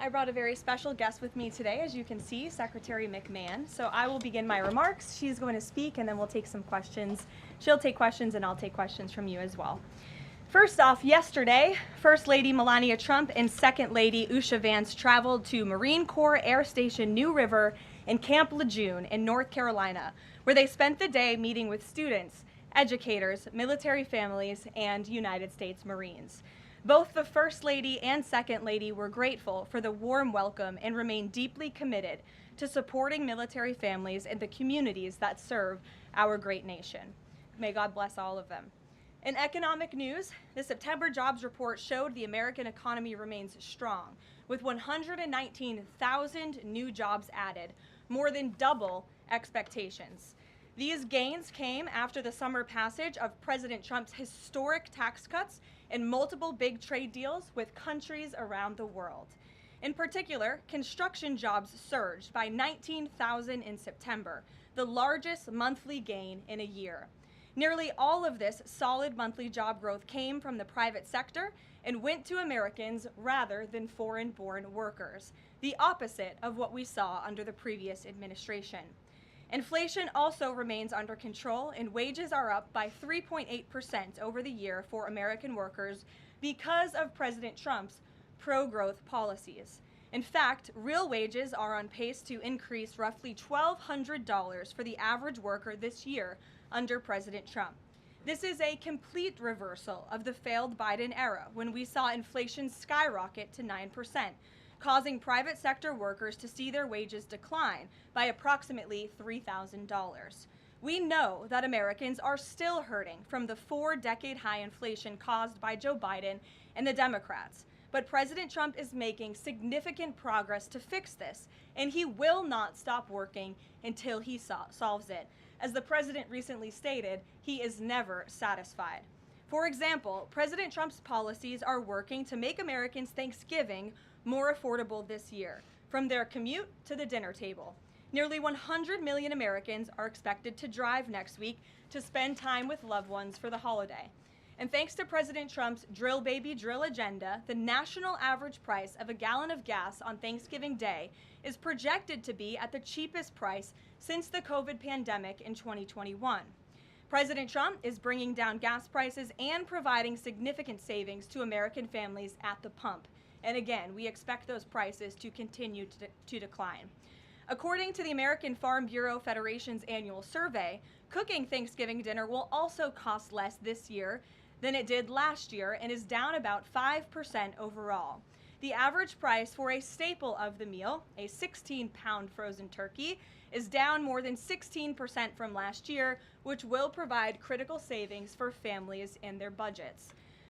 I brought a very special guest with me today, as you can see, Secretary McMahon. So I will begin my remarks. She's going to speak, and then we'll take some questions. She'll take questions, and I'll take questions from you as well. First off, yesterday, First Lady Melania Trump and Second Lady Usha Vance traveled to Marine Corps Air Station New River in Camp Lejeune in North Carolina, where they spent the day meeting with students, educators, military families, and United States Marines. Both the First Lady and Second Lady were grateful for the warm welcome and remain deeply committed to supporting military families and the communities that serve our great nation. May God bless all of them. In economic news, the September jobs report showed the American economy remains strong, with 119,000 new jobs added, more than double expectations. These gains came after the summer passage of President Trump's historic tax cuts and multiple big trade deals with countries around the world. In particular, construction jobs surged by 19,000 in September, the largest monthly gain in a year. Nearly all of this solid monthly job growth came from the private sector and went to Americans rather than foreign-born workers, the opposite of what we saw under the previous administration. Inflation also remains under control, and wages are up by 3.8% over the year for American workers because of President Trump's pro-growth policies. In fact, real wages are on pace to increase roughly $1,200 for the average worker this year under President Trump. This is a complete reversal of the failed Biden era, when we saw inflation skyrocket to 9%. Causing private sector workers to see their wages decline by approximately $3,000. We know that Americans are still hurting from the 4-decade high inflation caused by Joe Biden and the Democrats, but President Trump is making significant progress to fix this, and he will not stop working until he solves it. As the president recently stated, he is never satisfied. For example, President Trump's policies are working to make Americans' Thanksgiving more affordable this year, from their commute to the dinner table. Nearly 100 million Americans are expected to drive next week to spend time with loved ones for the holiday. And thanks to President Trump's Drill Baby Drill agenda, the national average price of a gallon of gas on Thanksgiving Day is projected to be at the cheapest price since the COVID pandemic in 2021. President Trump is bringing down gas prices and providing significant savings to American families at the pump. And again, we expect those prices to continue to decline. According to the American Farm Bureau Federation's annual survey, cooking Thanksgiving dinner will also cost less this year than it did last year and is down about 5% overall. The average price for a staple of the meal, a 16-pound frozen turkey, is down more than 16% from last year, which will provide critical savings for families and their budgets.